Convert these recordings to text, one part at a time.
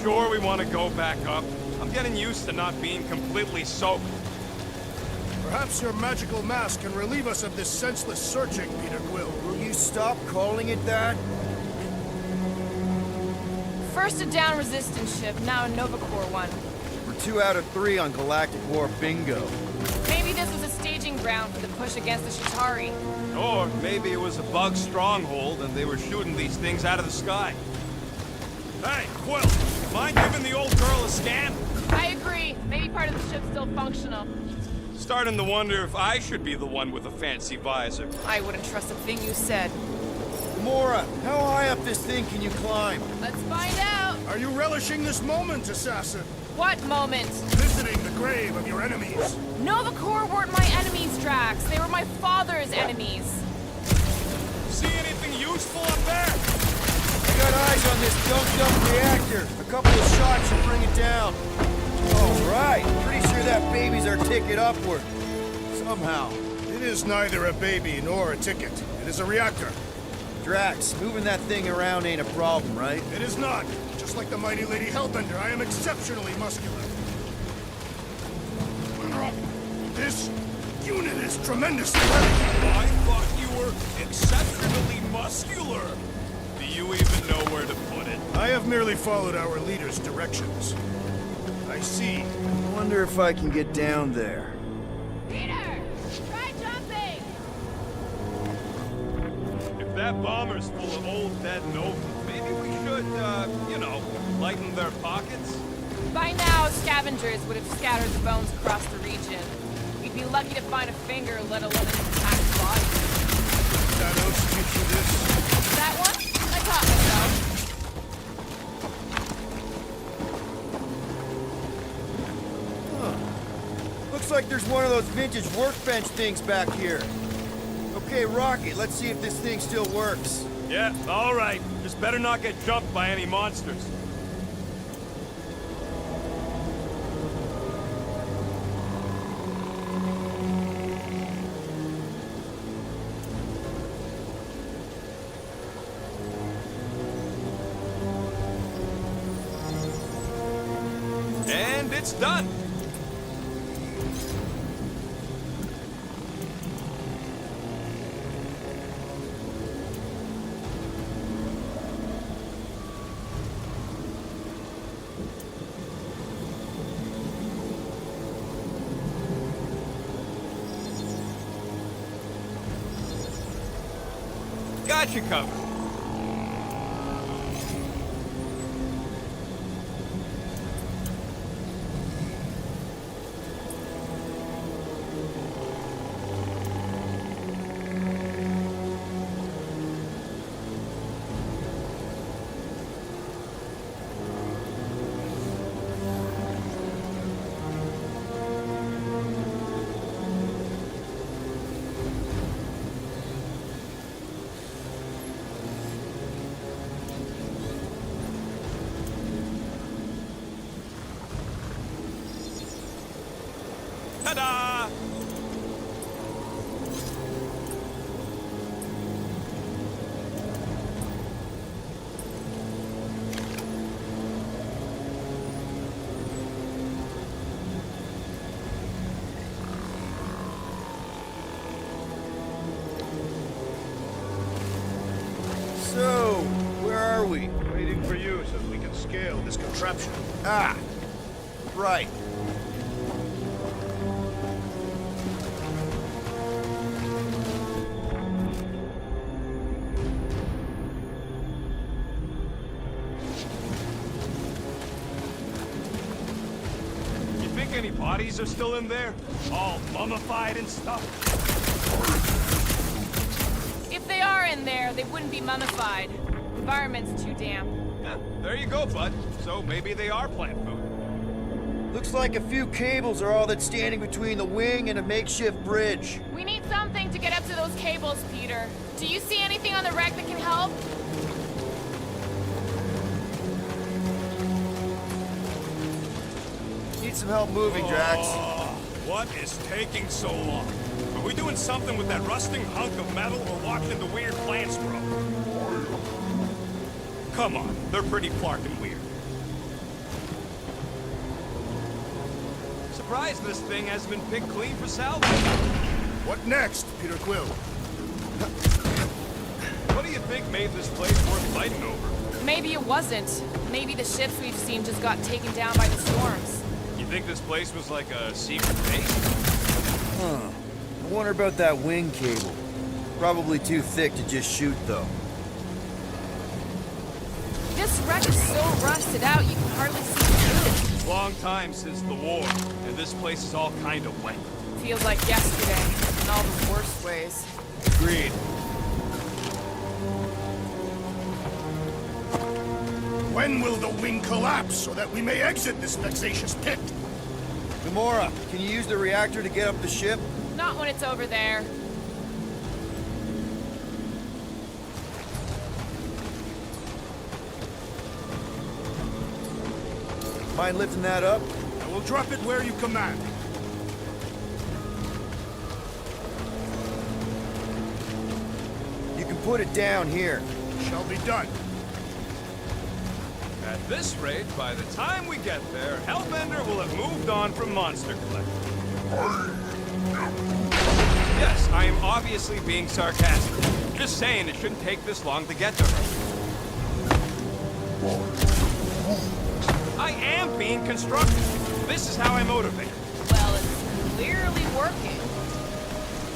sure we want to go back up? I'm getting used to not being completely soaked. Perhaps your magical mask can relieve us of this senseless searching, Peter Quill. Will you stop calling it that? First a down resistance ship, now a Nova Corps one. We're 2 out of 3 on Galactic War bingo. Maybe this was a staging ground for the push against the Chitauri. Or maybe it was a bug stronghold and they were shooting these things out of the sky. Hey, Quill, mind giving the old girl a scan? I agree. Maybe part of the ship's still functional. Starting to wonder if I should be the one with a fancy visor. I wouldn't trust a thing you said. Mora, how high up this thing can you climb? Let's find out. Are you relishing this moment, assassin? What moment? Visiting the grave of your enemies. Nova Corps weren't my enemies, Drax. They were my father's enemies. See anything useful up there? I got eyes on this dunked-up reactor. A couple of shots should bring it down. All right, pretty sure that baby's our ticket upward. Somehow. It is neither a baby nor a ticket. It is a reactor. Drax, moving that thing around ain't a problem, right? It is not. Just like the mighty Lady Hellbender, I am exceptionally muscular. This unit is tremendously heavy. I thought you were exceptionally muscular. Do you even know where to put it? I have merely followed our leader's directions. I see. I wonder if I can get down there. Peter! Try jumping! If that bomber's full of old dead Novans, maybe we should, you know, lighten their pockets? By now, scavengers would have scattered the bones across the region. We'd be lucky to find a finger, let alone an intact body. Thanos teach you this? That one? I taught myself. Looks like there's one of those vintage workbench things back here. Okay, Rocket, let's see if this thing still works. Yeah, all right. Just better not get jumped by any monsters. And it's done. Got you covered. Ta-da! So, where are we? Waiting for you so that we can scale this contraption. Ah, right. You think any bodies are still in there? All mummified and stuff? If they are in there, they wouldn't be mummified. The environment's too damp. Yeah, there you go, bud. So maybe they are plant food. Looks like a few cables are all that's standing between the wing and a makeshift bridge. We need something to get up to those cables, Peter. Do you see anything on the wreck that can help? Need some help moving, Drax. Oh, what is taking so long? Are we doing something with that rusting hunk of metal or watching the weird plants grow? Come on, they're pretty Clark and weird. surprised this thing hasn't been picked clean for salvage. What next, Peter Quill? What do you think made this place worth fighting over? Maybe it wasn't. Maybe the ships we've seen just got taken down by the storms. You think this place was like a secret base? Huh. I wonder about that wing cable. Probably too thick to just shoot, though. This wreck is so rusted out you can hardly see through. Long time since the war, and this place is all kind of wet. Feels like yesterday, in all the worst ways. Agreed. When will the wing collapse so that we may exit this vexatious pit? Gamora, can you use the reactor to get up the ship? Not when it's over there. Mind lifting that up? I will drop it where you command. You can put it down here. Shall be done. At this rate, by the time we get there, Hellbender will have moved on from Monster Collector. Yes, I am obviously being sarcastic. Just saying it shouldn't take this long to get to her. I am being constructive. This is how I motivate. Well, it's clearly working.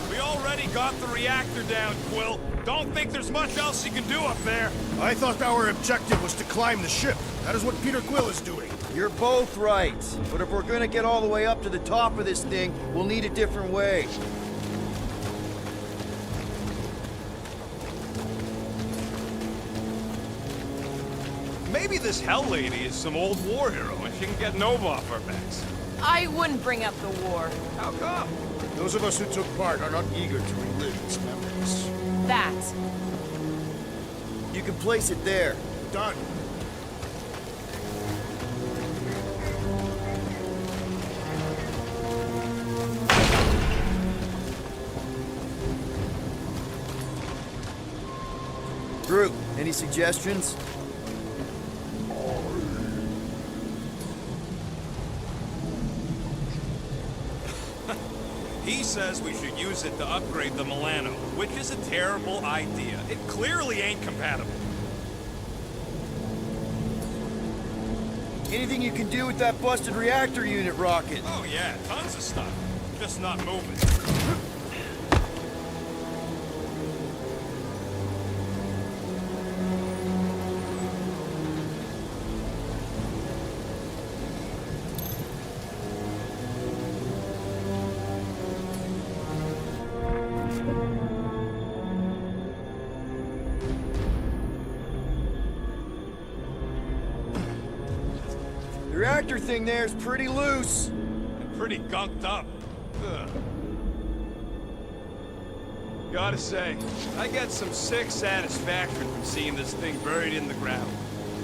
We already got the reactor down, Quill. Don't think there's much else you can do up there. I thought our objective was to climb the ship. That is what Peter Quill is doing. You're both right. But if we're gonna get all the way up to the top of this thing, we'll need a different way. Maybe this Hell Lady is some old war hero and she can get Nova off our backs. I wouldn't bring up the war. How come? Those of us who took part are not eager to relive its memories. That. You can place it there. Done. Groot, any suggestions? He says we should use it to upgrade the Milano, which is a terrible idea. It clearly ain't compatible. Anything you can do with that busted reactor unit, Rocket? Oh yeah, tons of stuff. Just not moving. The reactor thing there is pretty loose. And pretty gunked up. Ugh. Gotta say, I get some sick satisfaction from seeing this thing buried in the ground.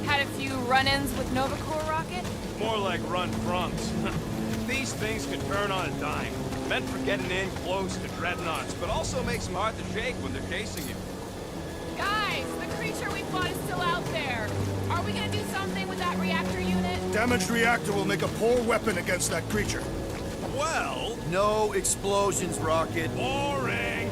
Had a few run-ins with Nova Corps rocket? More like run-froms. These things can turn on a dime. Meant for getting in close to dreadnoughts, but also makes them hard to shake when they're chasing you. Guys, the creature we fought is still out there. Are we gonna do something with that reactor unit? Damaged reactor will make a poor weapon against that creature. Well, No explosions, Rocket. boring.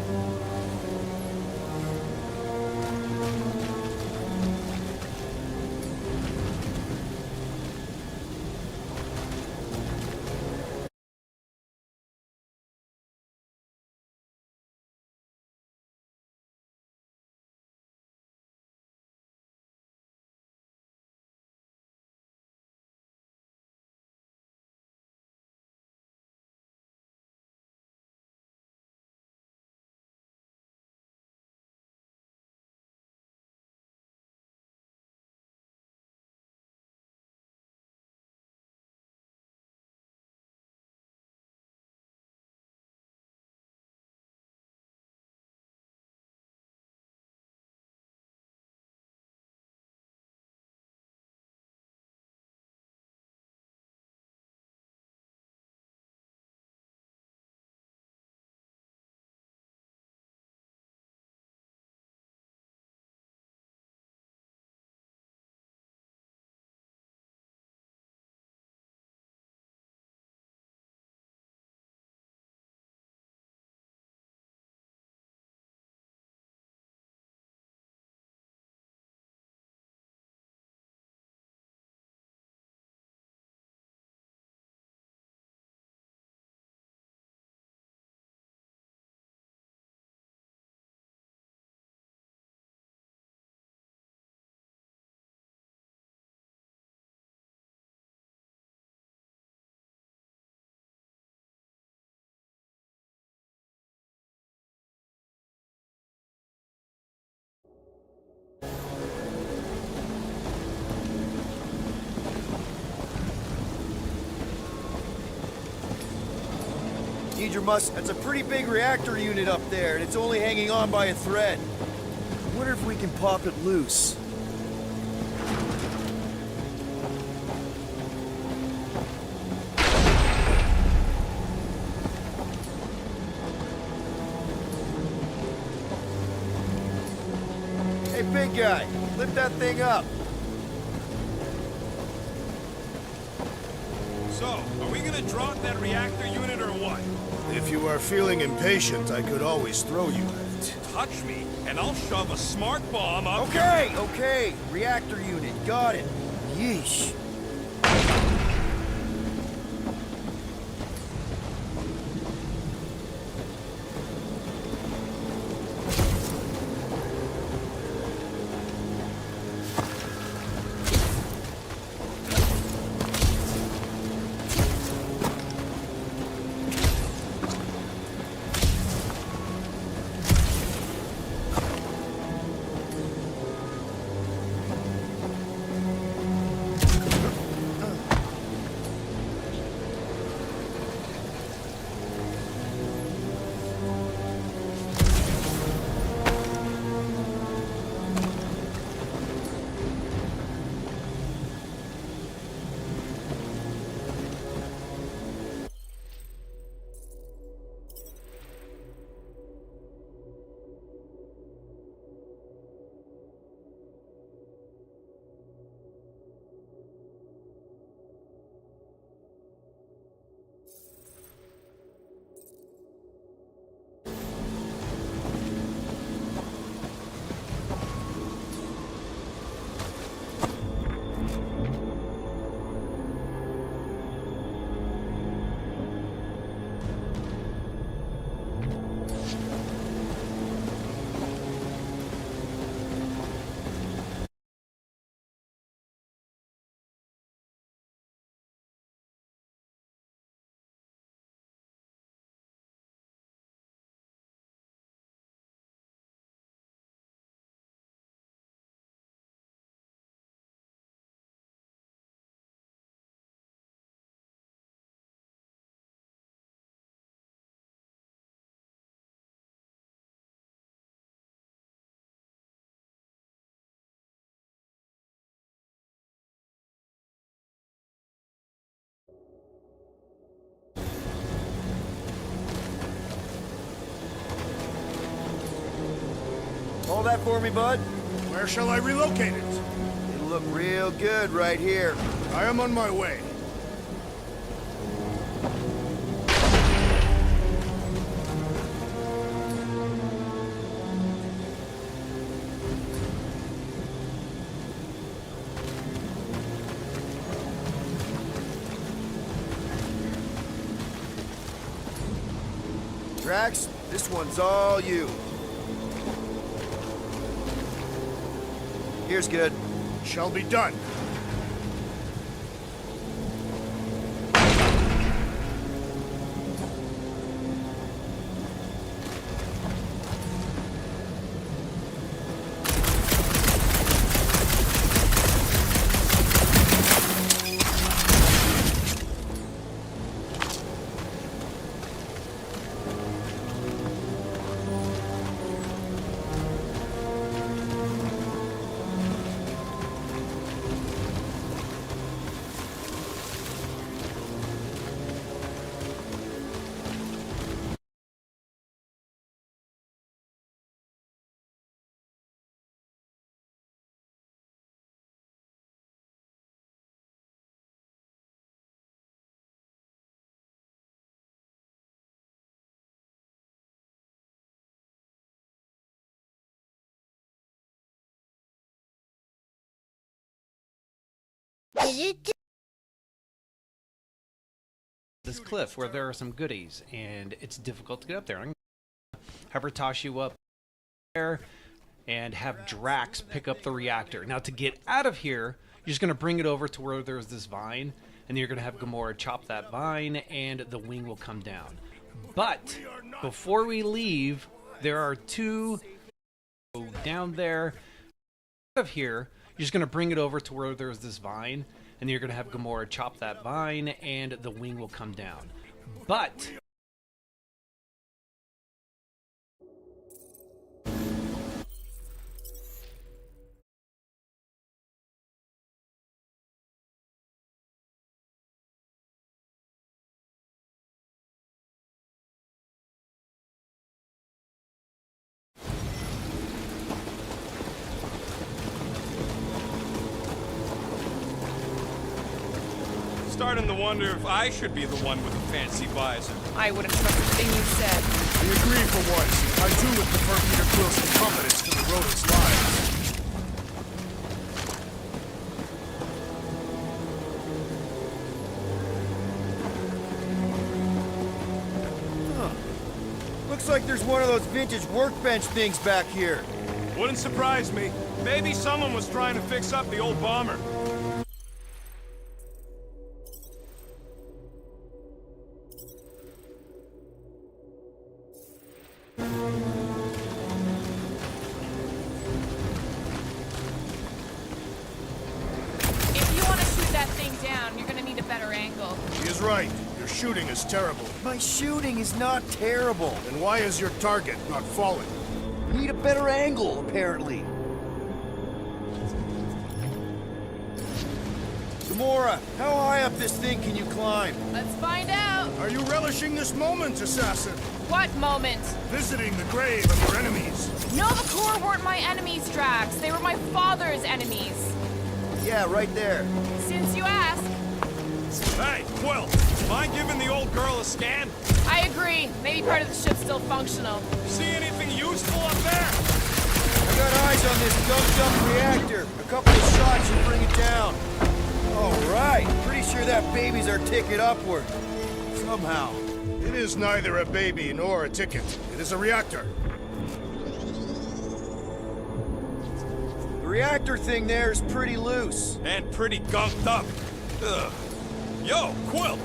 Major Musk, that's a pretty big reactor unit up there, and it's only hanging on by a thread. I wonder if we can pop it loose. Hey, big guy, lift that thing up. So, are we gonna drop that reactor unit or what? If you are feeling impatient, I could always throw you at it. Touch me, and I'll shove a smart bomb up. Okay. Reactor unit, got it. Yeesh. Hold that for me, bud. Where shall I relocate it? It'll look real good right here. I am on my way. Drax, this one's all you. Here's good. Shall be done. This cliff where there are some goodies and it's difficult to get up there. I'm gonna have her toss you up there and have Drax pick up the reactor. Now to get out of here, you're just gonna bring it over to where there's this vine, and then you're gonna have Gamora chop that vine and the wing will come down. But before we leave, there are two down there. Out of here, you're just gonna bring it over to where there's this vine, and you're gonna have Gamora chop that vine and the wing will come down. But starting to wonder if I should be the one with the fancy visor. I wouldn't trust a thing you said. We agree for once. I too would prefer Peter Quill's incompetence to the rodent's lives. Looks like there's one of those vintage workbench things back here. Wouldn't surprise me. Maybe someone was trying to fix up the old bomber. If you want to shoot that thing down, you're gonna need a better angle. He is right. Your shooting is terrible. My shooting is not terrible. Then why is your target not falling? Need a better angle, apparently. Gamora, how high up this thing can you climb? Let's find out. Are you relishing this moment, assassin? What moment? Visiting the grave of your enemies. Nova Corps weren't my enemies, Drax. They were my father's enemies. Yeah, right there. Since you ask, Hey, Quill, mind giving the old girl a scan? I agree. Maybe part of the ship's still functional. See anything useful up there? I got eyes on this dump reactor. A couple of shots should bring it down. All right. Pretty sure that baby's our ticket upward. Somehow. It is neither a baby nor a ticket. It is a reactor. The reactor thing there is pretty loose. And pretty gunked up. Ugh. Yo, Quill,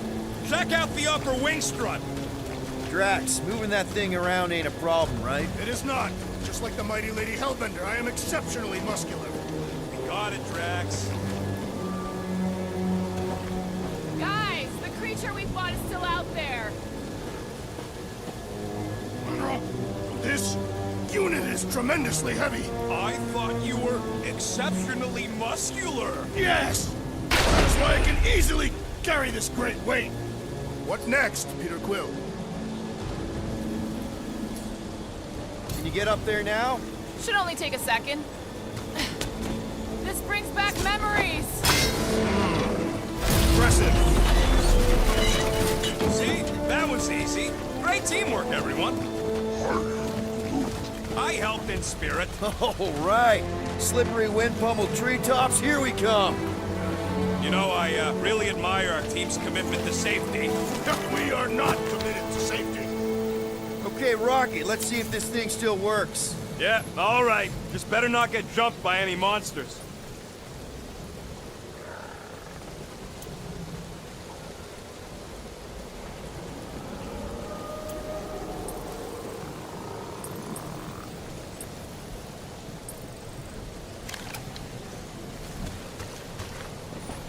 check out the upper wing strut. Drax, moving that thing around ain't a problem, right? It is not. Just like the mighty Lady Hellbender, I am exceptionally muscular. Got it, Drax. Guys, the creature we fought is still out there. This unit is tremendously heavy. I thought you were exceptionally muscular. Yes! That's why I can easily carry this great weight. What next, Peter Quill? Can you get up there now? Should only take a second. This brings back memories. Impressive. See, that was easy. Great teamwork, everyone. I helped in spirit. All right. Slippery wind-pummeled treetops, here we come. You know, I really admire our team's commitment to safety. We are not committed to safety. Okay, Rocky, let's see if this thing still works. Yeah, all right. Just better not get jumped by any monsters.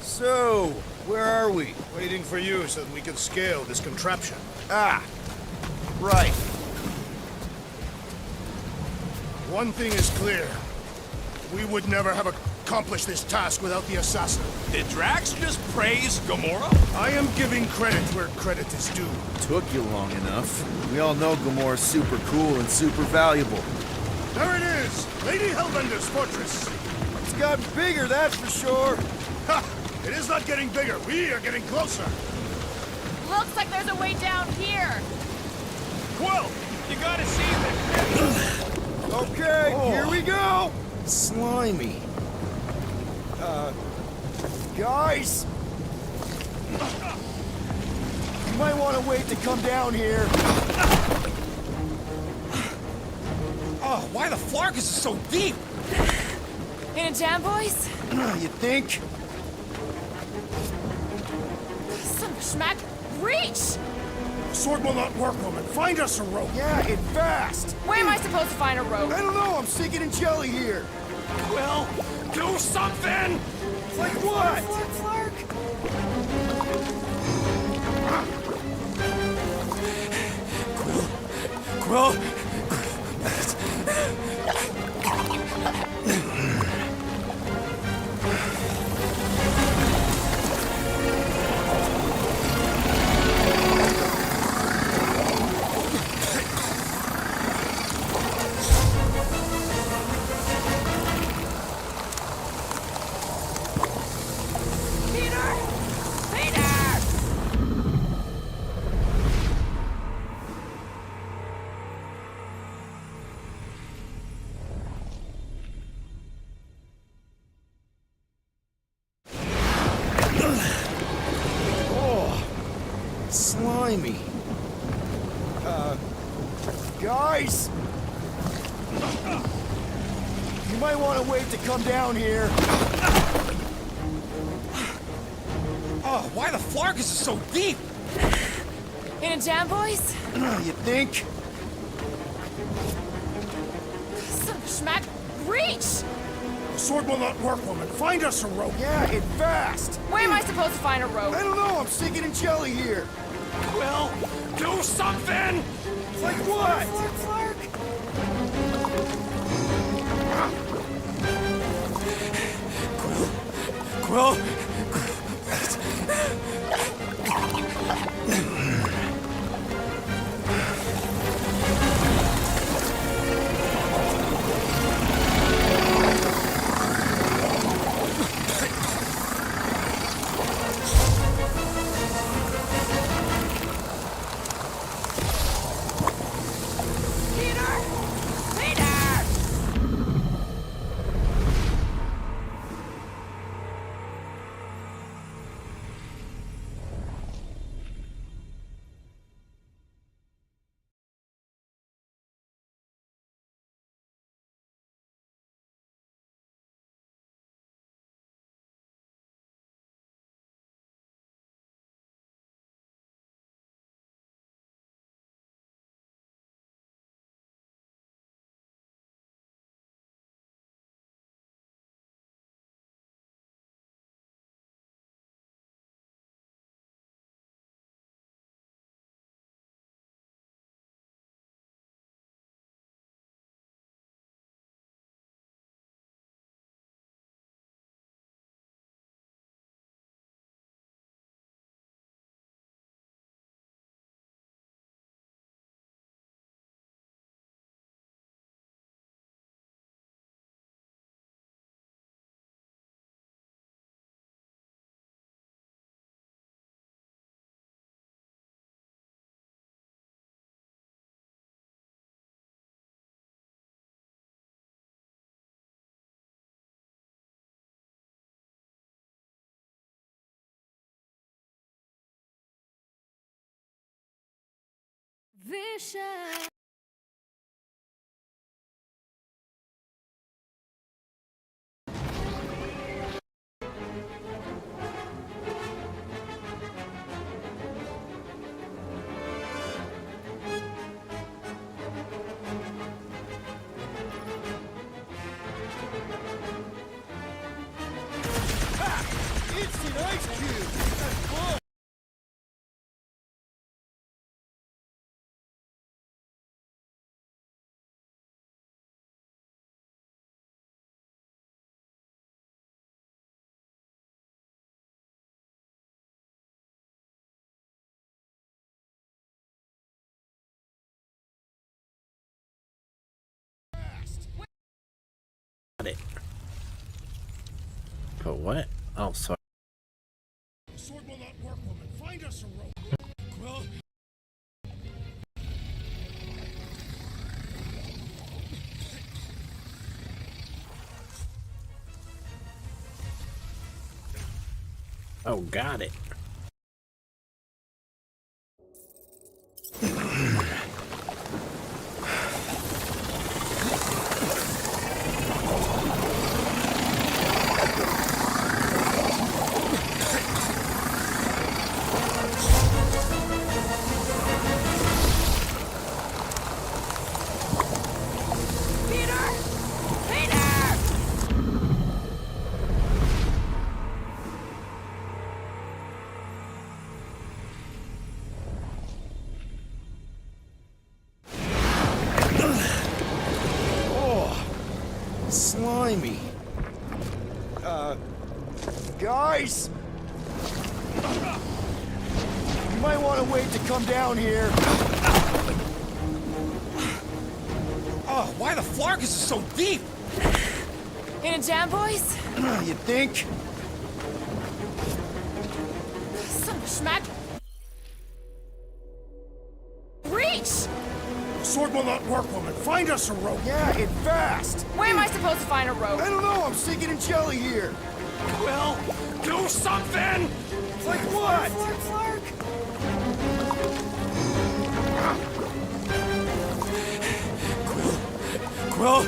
So, where are we? Waiting for you so that we can scale this contraption. Ah, right. One thing is clear. We would never have accomplished this task without the assassin. Did Drax just praise Gamora? I am giving credit where credit is due. Took you long enough. We all know Gamora's super cool and super valuable. There it is! Lady Hellbender's fortress! It's gotten bigger, that's for sure. Ha! It is not getting bigger. We are getting closer. Looks like there's a way down here. Quill, you gotta see this. Okay, here we go! Slimy. Guys! You might want to wait to come down here. Oh, why the Flark is so deep? In a jam, boys? You think? Son of a schmack. Reach! Sword will not work, woman. Find us a rope. Yeah, and fast! Where am I supposed to find a rope? I don't know, I'm sinking in jelly here. Quill, do something! Like what? Flark. Quill? Peter! Peter! You might want to wait to come down here. Oh, why the Flarkus is so deep? In a jam, boys? You think? Son of a schmack. Reach! The sword will not work, woman. Find us a rope. Yeah, and fast. Where am I supposed to find a rope? I don't know, I'm sinking in jelly here. Will, do something! Like what? Flark, Quill, Peter! Peter! Vicious. Instant ice cube. That's fun. It. But what? Oh, sorry. The sword will not work, woman. Find us a rope. Quill. Oh, got it. Peter! Peter! Slimy. Guys! You might want to wait to come down here. Oh, why the Flarkus is so deep? In a jam, boys? You think? Son of a schmack. Reach! The sword will not work, woman. Find us a rope. Yeah, and fast. Where am I supposed to find a rope? I don't know, I'm sinking in jelly here. Will, do something! Like what? Flark, Flark. Quill?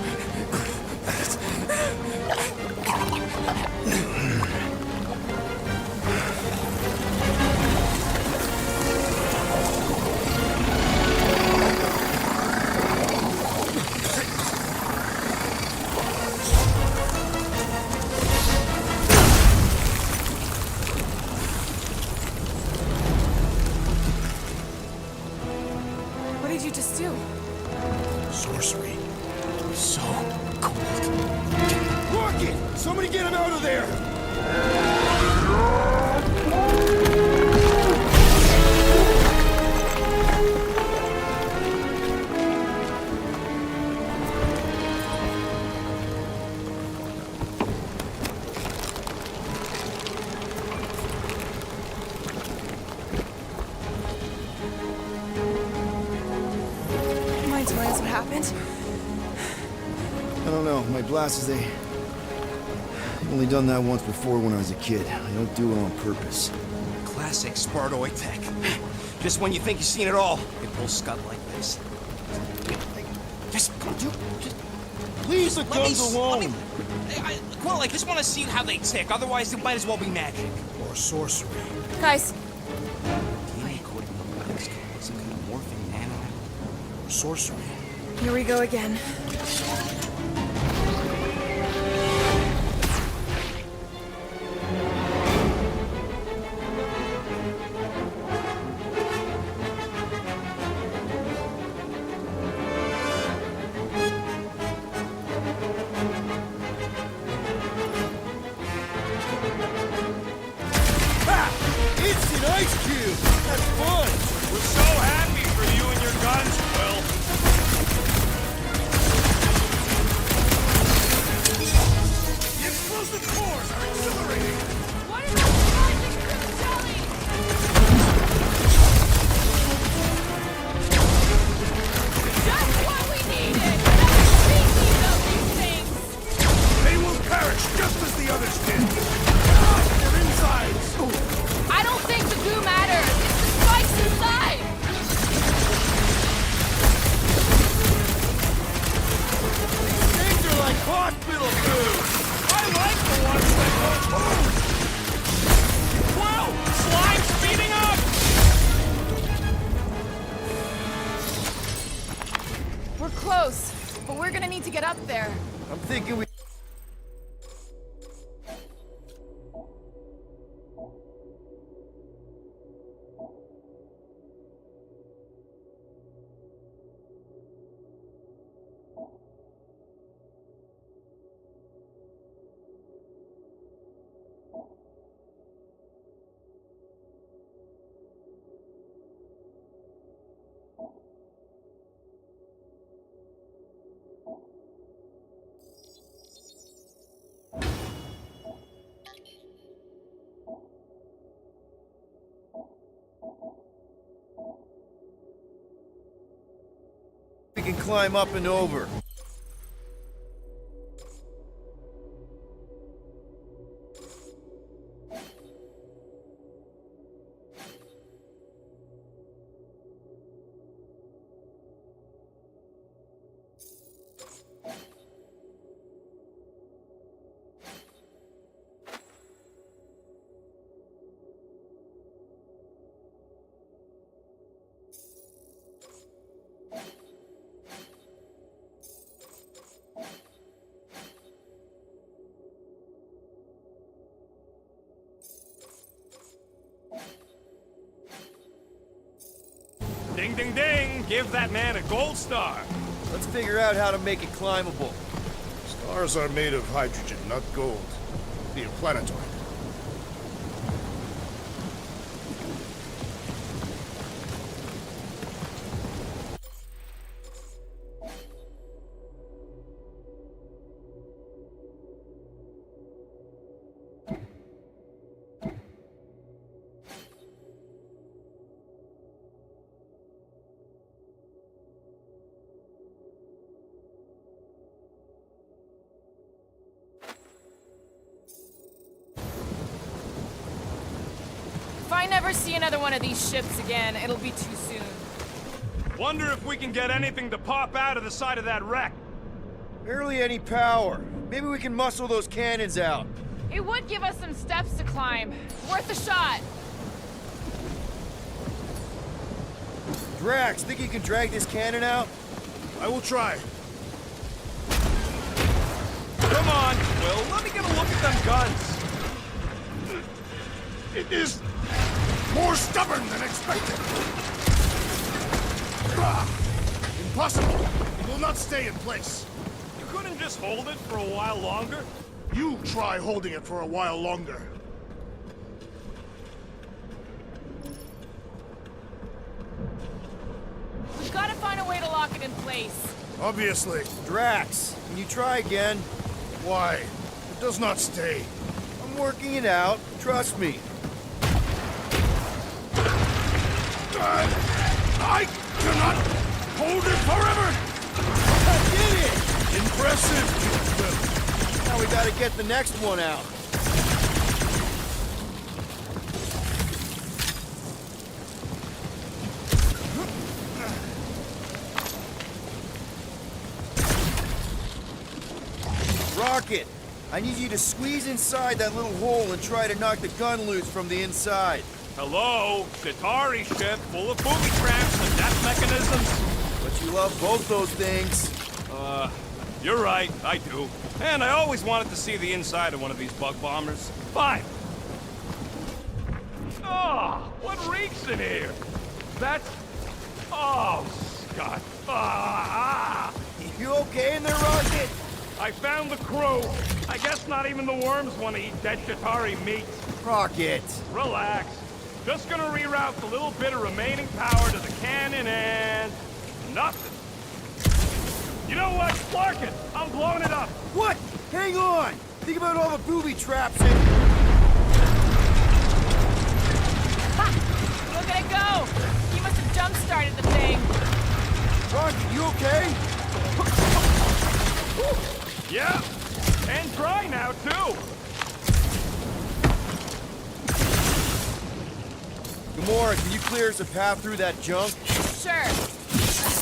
What did you just do? Sorcery. So cold. Rocket! Somebody get him out of there! Mind telling us what happened? I don't know. My glasses, I've only done that once before when I was a kid. I don't do it on purpose. Classic Spartoid tech. Just when you think you've seen it all, it pulls scud like this. Just come do. Just Please, the guns alone! Well, I just want to see how they tick. Otherwise, it might as well be magic. Or sorcery. Guys, DNA coding the wax code, some kind of morphing nano. Or sorcery. here we go again. Instant ice cube! That's fun! We're so happy for you and your guns, Quill. The explosive cores are exhilarating! What is the charging crew telling? Just what we needed! Another species of these things! They will perish just as the others did! Their insides! I don't think the goo matters! It's the spikes inside! Things are like hospital food! I like the ones that go. Wow! Slime's speeding up! We're close, but we're gonna need to get up there. I'm thinking we... We can climb up and over. Ding, ding, ding! Give that man a gold star. Let's figure out how to make it climbable. Stars are made of hydrogen, not gold. Be a planetoid. If I never see another one of these ships again, it'll be too soon. Wonder if we can get anything to pop out of the side of that wreck. Barely any power. Maybe we can muscle those cannons out. It would give us some steps to climb. Worth a shot. Drax, think you can drag this cannon out? I will try. Come on, Will. Let me get a look at them guns. It is more stubborn than expected. Impossible. It will not stay in place. You couldn't just hold it for a while longer? You try holding it for a while longer. We've got to find a way to lock it in place. Obviously. Drax, can you try again? Why? It does not stay. I'm working it out. Trust me. I cannot hold it forever! I did it! Impressive, Will. Now we gotta get the next one out. Rocket, I need you to squeeze inside that little hole and try to knock the gun loose from the inside. Hello? Chitauri ship full of booby traps and death mechanisms? But you love both those things. You're right, I do. And I always wanted to see the inside of one of these bug bombers. Fine. Oh, what reeks in here? That's... Oh, Scott. Ah! You okay in there, Rocket? I found the crew. I guess not even the worms want to eat dead Chitauri meat. Rocket. Relax. Just gonna reroute the little bit of remaining power to the cannon and... nothing. You know what? Spark it! I'm blowing it up! What? Hang on! Think about all the booby traps and... Ha! Look at it go! He must have jump-started the thing. Rocket, you okay? Yeah! And dry now, too! Gamora, can you clear us a path through that junk? Sure.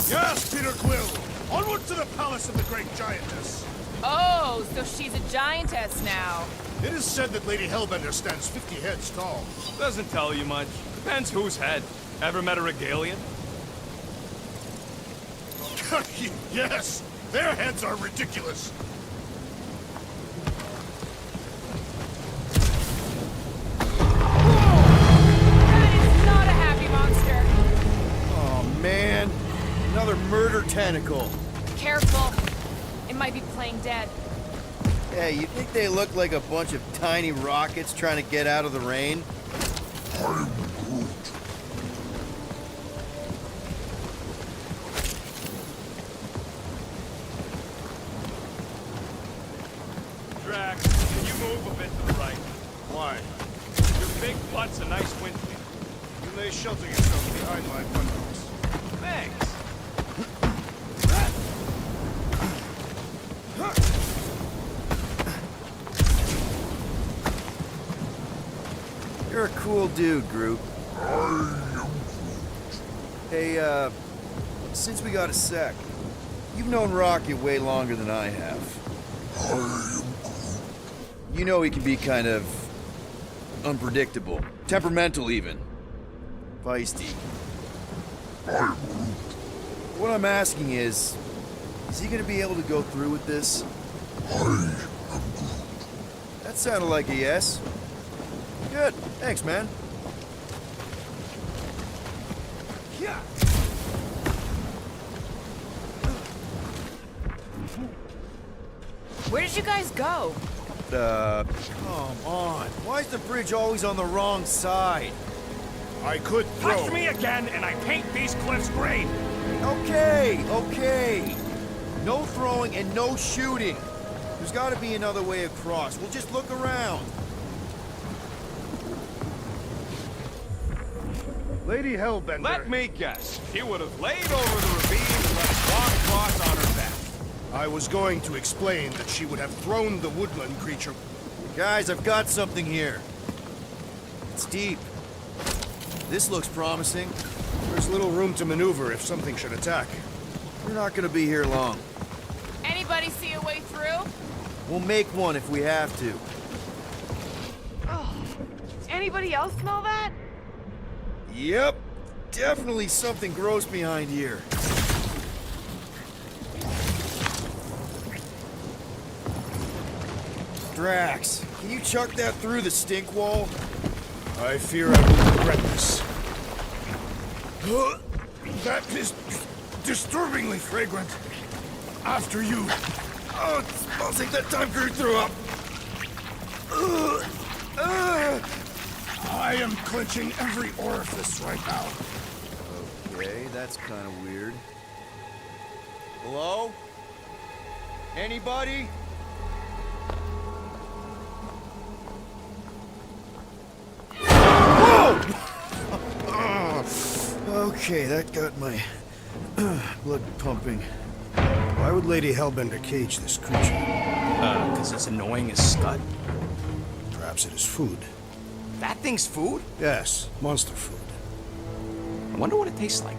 Yes, Peter Quill! Onward to the palace of the great giantess! Oh, so she's a giantess now. It is said that Lady Hellbender stands 50 heads tall. Doesn't tell you much. Depends whose head. Ever met a Regalian? Yes! Their heads are ridiculous! That is not a happy monster. Oh, man. Another murder tentacle. Careful. It might be playing dead. Hey, you think they look like a bunch of tiny rockets trying to get out of the rain? Drax, can you move a bit to the right? Why? Your big butt's a nice windshield. You may shelter yourself behind my buttocks. Thanks. You're a cool dude, Groot. Hey, since we got a sec, you've known Rocket way longer than I have. You know he can be kind of unpredictable, temperamental even, feisty. What I'm asking is he gonna be able to go through with this? That sounded like a yes. Good. Thanks, man. Yeah! Where did you guys go? Come on. Why is the bridge always on the wrong side? I could throw. Touch me again, and I paint these cliffs green. Okay, okay. No throwing and no shooting. There's got to be another way across. We'll just look around. Lady Hellbender. Let me guess. He would have laid over the ravine and let us walk across on her back. I was going to explain that she would have thrown the woodland creature. Guys, I've got something here. It's deep. This looks promising. There's little room to maneuver if something should attack. We're not going to be here long. Anybody see a way through? We'll make one if we have to. Oh, does anybody else smell that? Yep, definitely something gross behind here. Drax, can you chuck that through the stink wall? I fear I will regret this. That is disturbingly fragrant. After you. Oh, it smells like that time Groot threw up. I am clenching every orifice right now. Okay, that's kind of weird. Hello? Anybody? Okay, that got my blood pumping. Why would Lady Hellbender cage this creature? Because it's annoying as Scud. Perhaps it is food. That thing's food? Yes, monster food. I wonder what it tastes like.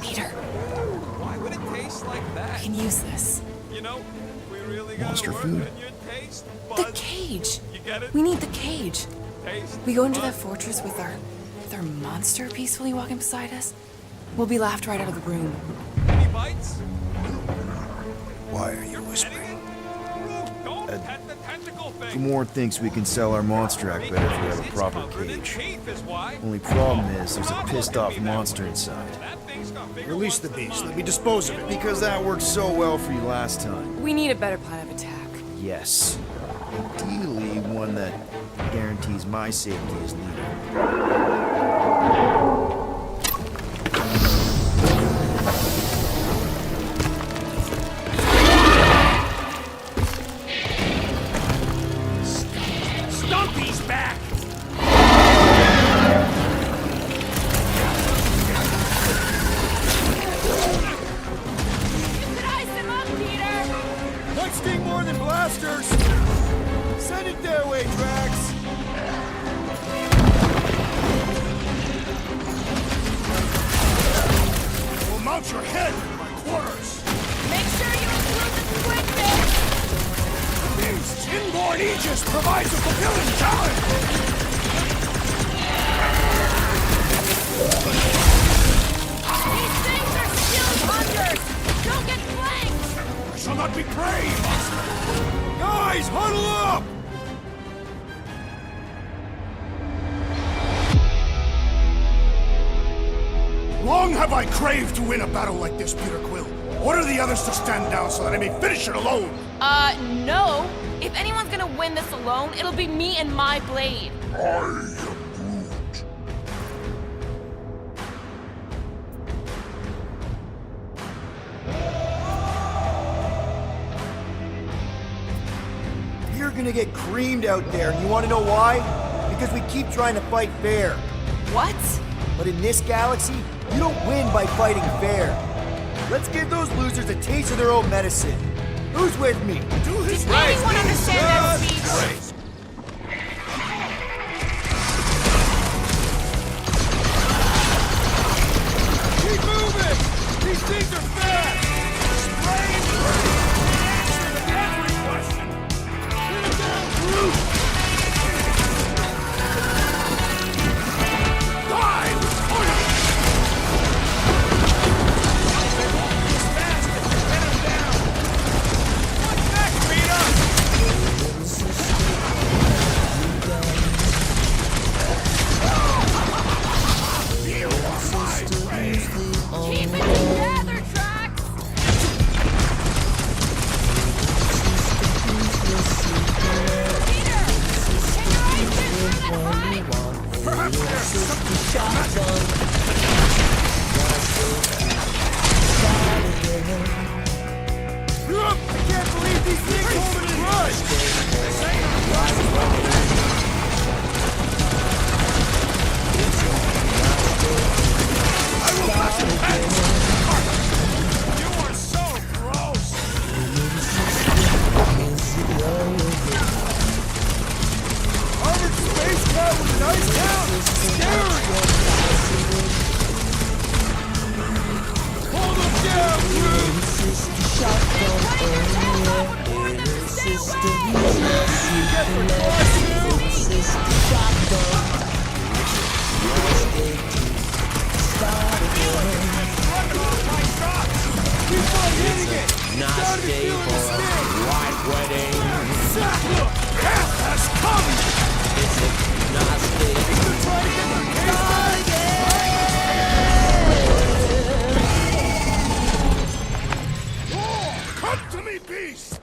Peter, Why would it taste like I that? can use this. You know, we really gotta Monster work food? on your taste The buds. cage. You get it? We need the cage. Taste We go into that buds. fortress with our monster peacefully walking beside us. We'll be laughed right out of the room. Any bites? Why are you Petting whispering? it? Rook, don't pet the tentacle thing. Gamorrean thinks we can sell our monster act better if we have a It's proper covered in cage. teeth is why. Only problem is there's a Stop pissed looking off at me that monster way. inside. That thing's got bigger Release the ones than beast. mine. Let me dispose of it. Because that worked so well for you last time. We need a better plan of attack. Yes. Ideally, one that guarantees my safety as leader. Stumpy's back! You could ice him up, Peter! Might sting more than blasters! Send it their way, Drax! We'll mount your head in my quarters. Make sure you include the squid fish! This inborn Aegis provides a fulfilling challenge. These things are skilled hunters! Don't get flanked! I shall not be prey, monster. Guys, huddle up! Long have I craved to win a battle like this, Peter Quill. Order the others to stand down so that I may finish it alone. No. If anyone's gonna win this alone, it'll be me and my blade. You're gonna get creamed out there, and you wanna know why? Because we keep trying to fight fair. What? But in this galaxy, you don't win by fighting fair. Let's give those losers a taste of their own medicine. Who's with me? Do his Did anyone understand that speech? Keep moving! These things are fast! Spray and pray. Answer to every question. Put it down, Groot. Die with fire. They won't be as fast if you pin them down. What's next, Peter? You are my prey. Keep it together, Drax! Peter! Can your eyes get through that pipe? Perhaps there's something I can't believe these things hold in rush! You are so gross! Armored space cat with an ice down! Scary! Hold them down, Groot! Then Not stable. White wedding. Look, help has come! Is it not stable? Come to me, beast!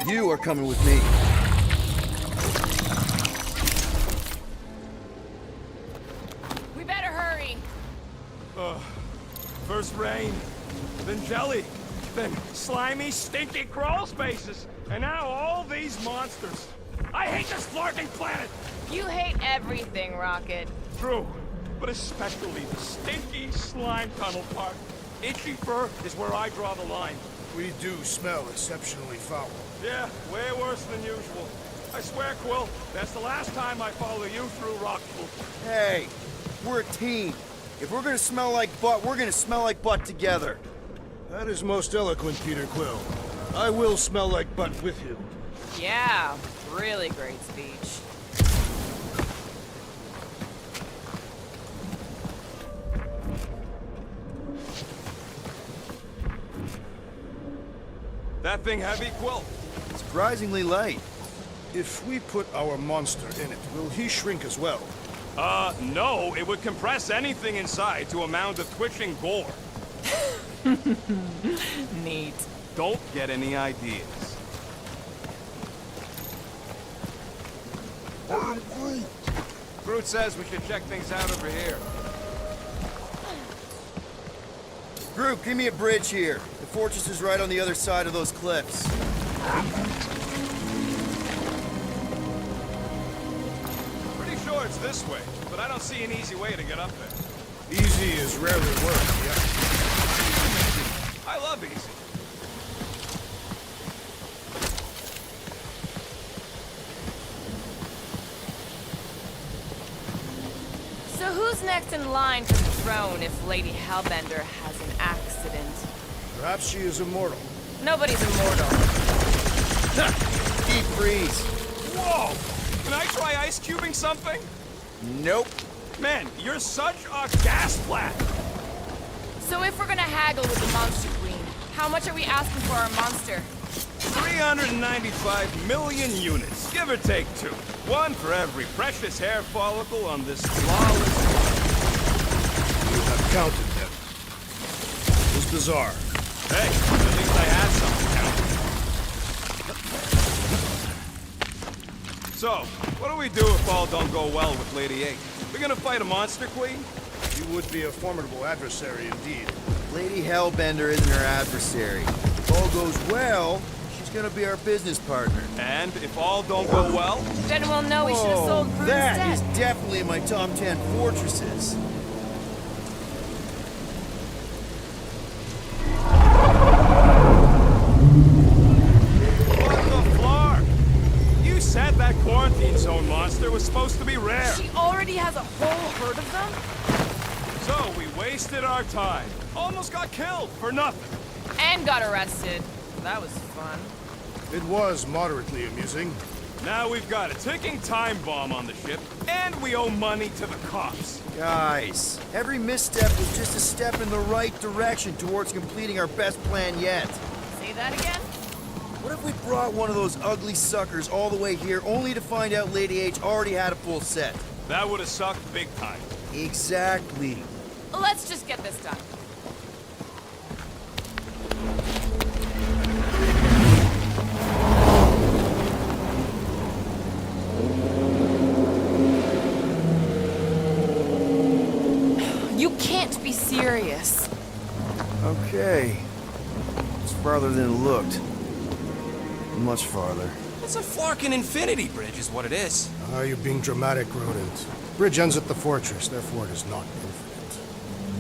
You are coming with me. We better hurry. First rain, then jelly, then slimy, stinky crawl spaces, and now all these monsters. I hate this flarking planet! You hate everything, Rocket. True, but especially the stinky slime tunnel part. Itchy fur is where I draw the line. We do smell exceptionally foul. Yeah, way worse than usual. I swear, Quill, that's the last time I follow you through Rockpool. Hey, we're a team. If we're gonna smell like butt, we're gonna smell like butt together. That is most eloquent, Peter Quill. I will smell like butt with you. Yeah, really great speech. That thing heavy, Quill? Surprisingly light. If we put our monster in it, will he shrink as well? No, it would compress anything inside to a mound of twitching gore. Neat. Don't get any ideas. Groot says we should check things out over here. Group, give me a bridge here. The fortress is right on the other side of those cliffs. Pretty sure it's this way, but I don't see an easy way to get up there. Easy is rarely work, yeah? I love easy. So who's next in line for the throne if Lady Hellbender has an accident? Perhaps she is immortal. Nobody's immortal. Deep freeze. Whoa! Can I try ice cubing something? Nope. Man, you're such a gas flat. So if we're gonna haggle with the Monster Queen, how much are we asking for our monster? 395 million units, give or take 2. One for every precious hair follicle on this flawless... You have counted them. It was bizarre. Hey, at least I had something counted. So, what do we do if all don't go well with Lady H? We're gonna fight a monster queen? You would be a formidable adversary indeed. Lady Hellbender isn't her adversary. If all goes well, she's gonna be our business partner. And if all don't go well? Then we'll know we should have sold Groot That is instead. definitely in my top 10 fortresses. What the flar? You said that quarantine zone monster was supposed to be rare. She already has a whole herd of them? So we wasted our time. Almost got killed for nothing. And got arrested. That was fun. It was moderately amusing. Now we've got a ticking time bomb on the ship, and we owe money to the cops. Guys, every misstep was just a step in the right direction towards completing our best plan yet. Say that again? What if we brought one of those ugly suckers all the way here only to find out Lady H already had a full set? That would have sucked big time. Exactly. Let's just get this done. You can't be serious. Okay. It's farther than it looked. Much farther. It's a flarkin' infinity bridge is what it is. Ah, you're being dramatic, Rodent. Bridge ends at the fortress, therefore it is not infinite.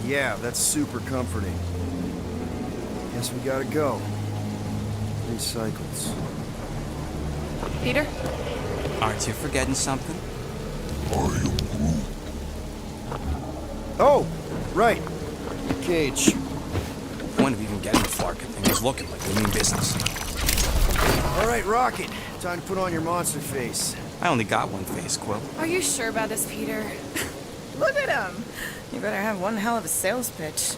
Yeah, that's super comforting. Guess we gotta go. 3 cycles. Peter? Aren't you forgetting something? Oh, right. Cage. The point of even getting the flarkin' thing was looking like we mean business. All right, Rocket. Time to put on your monster face. I only got one face, Quill. Are you sure about this, Peter? Look at him. You better have one hell of a sales pitch.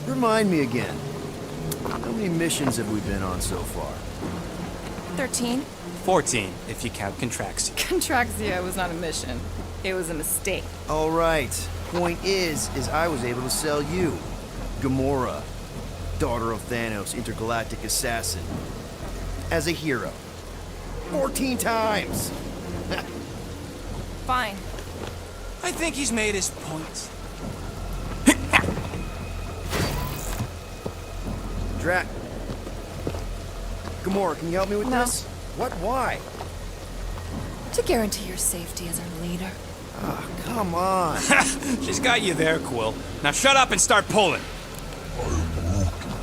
Remind me again. How many missions have we been on so far? 13. 14, if you count Contraxia. Contraxia was not a mission. It was a mistake. All right. Point is I was able to sell you, Gamora, daughter of Thanos, intergalactic assassin, as a hero. 14 times. Fine. I think he's made his point. Drat. Gamora, can you help me with No. this? What? Why? To guarantee your safety as our leader. Ah, come on. She's got you there, Quill. Now shut up and start pulling.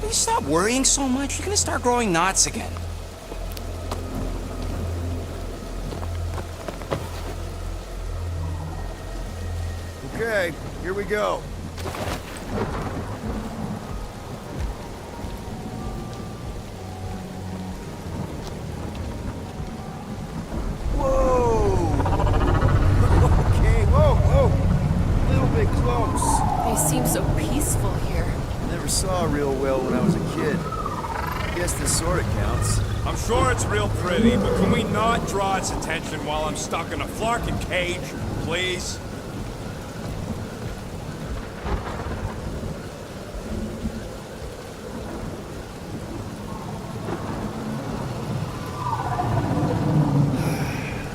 Will you stop worrying so much? You're gonna start growing knots again. Okay, here we go. Whoa! Okay, whoa! A little bit close. They seem so peaceful here. Never saw real well when I was a kid. Guess this sort of counts. I'm sure it's real pretty, but can we not draw its attention while I'm stuck in a flarkin' cage, please?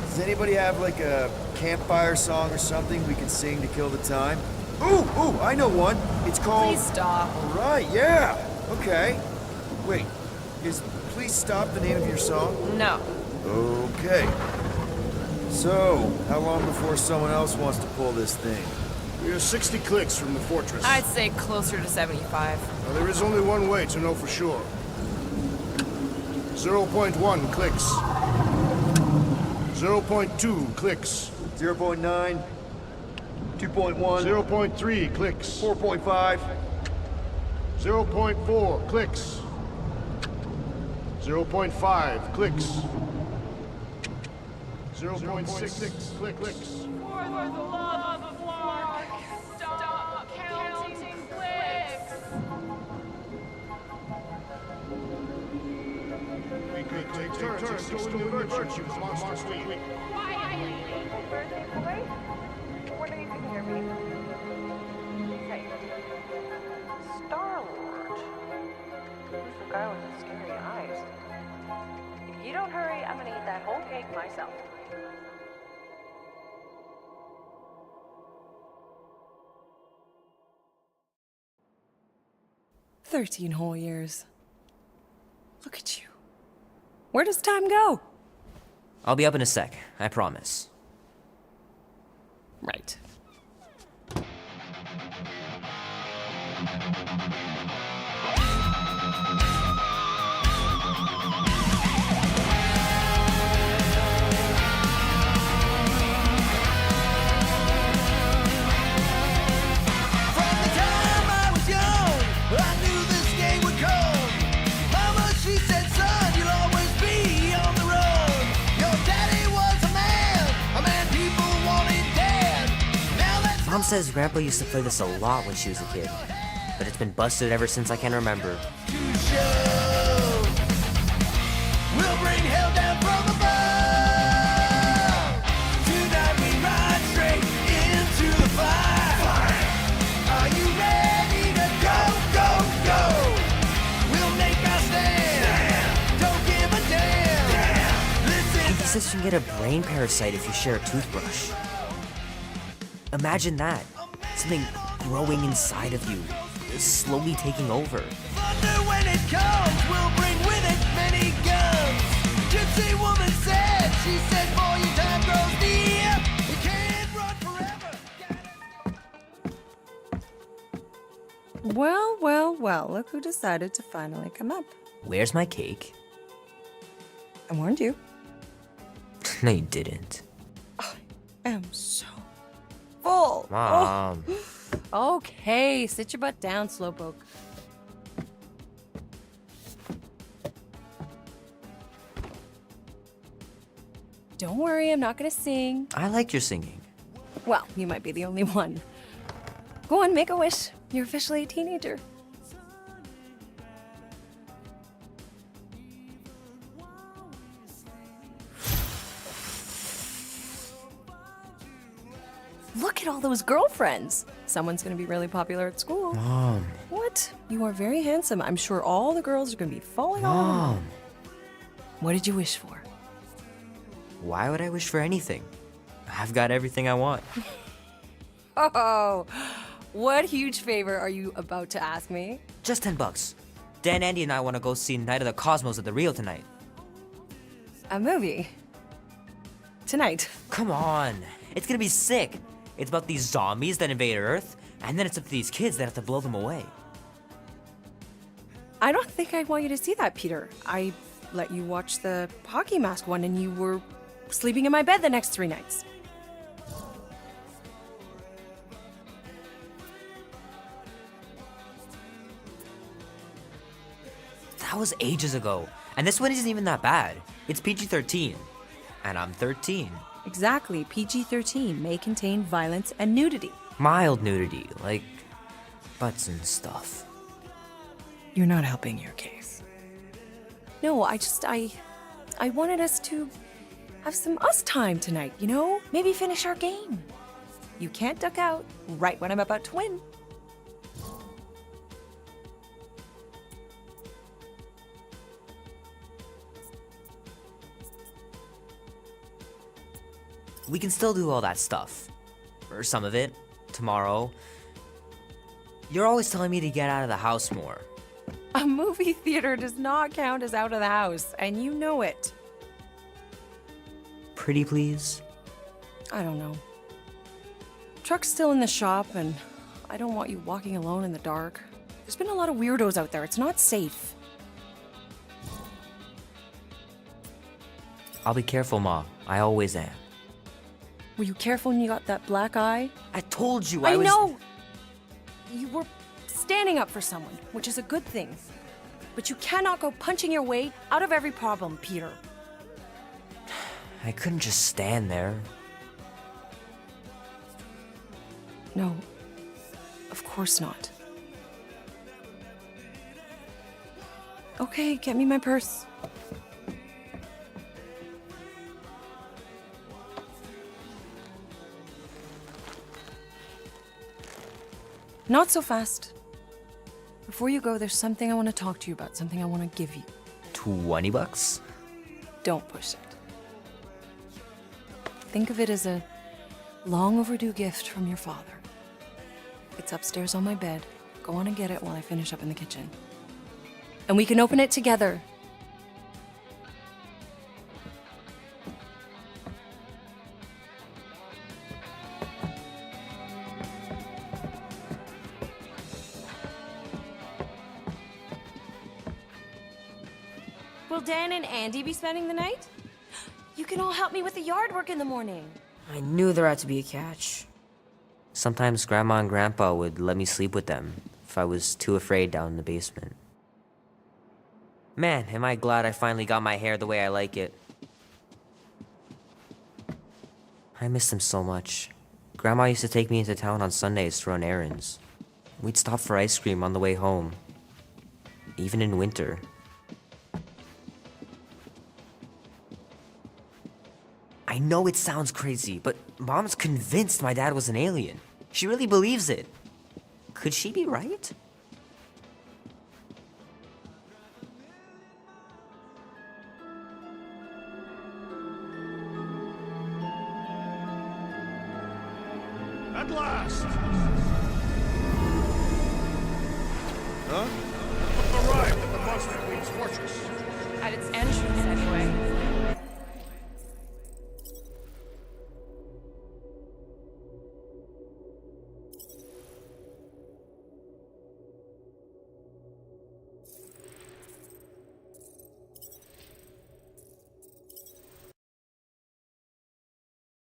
Does anybody have like a campfire song or something we can sing to kill the time? Ooh, I know one. It's called... Please stop. All right, yeah. Okay. Wait, is Please Stop the name of your song? No. Okay. So, how long before someone else wants to pull this thing? We are 60 clicks from the fortress. I'd say closer to 75. Now, there is only one way to know for sure. 0.1 clicks. 0.2 clicks. 0.9, 2.1, 0.3 clicks. 4.5, 0.4 clicks. 0.5 clicks. 0.6 clicks. For the love of Mark, stop counting clicks. We could take turns extolling the virtues of Monster Queen. Birthday boy? What are you thinking of me? Hey. Star-Lord. Who's the guy with the scary eyes? If you don't hurry, I'm gonna eat that whole cake myself. "13 whole years. Look at you. Where does time go?" I'll be up in a sec, I promise. Right. Mom says Grandpa used to play this a lot when she was a kid, but it's been busted ever since I can remember. We'll bring hell down from above. Tonight we ride straight into the fire. Are you ready to go, go, go? We'll make our stand. Don't give a damn. Listen. He says you can get a brain parasite if you share a toothbrush. Imagine that. Something growing inside of you, slowly taking over. Thunder when it comes, we'll bring with it many guns. Gypsy woman said, she said, boy, your time grows near. You can't run forever. Well, look who decided to finally come up. Where's my cake? I warned you. No, you didn't. I am so full. Mom. Okay, sit your butt down, Slowpoke. Don't worry, I'm not gonna sing. I like your singing. Well, you might be the only one. Go on, make a wish. You're officially a teenager. Look at all those girlfriends. Someone's gonna be really popular at school. Mom. What? You are very handsome. I'm sure all the girls are gonna be falling on. Mom. What did you wish for? Why would I wish for anything? I've got everything I want. Oh, what huge favor are you about to ask me? Just $10. Dan, Andy, and I want to go see Night of the Cosmos at the Rio tonight. A movie? Tonight? Come on. It's gonna be sick. It's about these zombies that invade Earth, and then it's up to these kids that have to blow them away. I don't think I want you to see that, Peter. I let you watch the hockey mask one and you were sleeping in my bed the next 3 nights. That was ages ago. And this one isn't even that bad. It's PG-13. And I'm 13. Exactly. PG-13 may contain violence and nudity. Mild nudity, like butts and stuff. You're not helping your case. No, I wanted us to have some us time tonight, you know? Maybe finish our game. You can't duck out right when I'm about to win. We can still do all that stuff. Or some of it. Tomorrow. You're always telling me to get out of the house more. A movie theater does not count as out of the house, and you know it. Pretty please? I don't know. Truck's still in the shop, and I don't want you walking alone in the dark. There's been a lot of weirdos out there. It's not safe. I'll be careful, Ma. I always am. Were you careful when you got that black eye? I told you I was... know! You were standing up for someone, which is a good thing. But you cannot go punching your way out of every problem, Peter. I couldn't just stand there. No, of course not. Okay, get me my purse. Not so fast. Before you go, there's something I want to talk to you about, something I want to give you. $20? Don't push it. Think of it as a long overdue gift from your father. It's upstairs on my bed. Go on and get it while I finish up in the kitchen. And we can open it together. Will Dan and Andy be spending the night? You can all help me with the yard work in the morning. I knew there had to be a catch. Sometimes Grandma and Grandpa would let me sleep with them if I was too afraid down in the basement. Man, am I glad I finally got my hair the way I like it. I miss them so much. Grandma used to take me into town on Sundays to run errands. We'd stop for ice cream on the way home. Even in winter. I know it sounds crazy, but Mom's convinced my dad was an alien. She really believes it. Could she be right? At last! Huh? Arrived at the Monster Queen's fortress. At its entrance, anyway.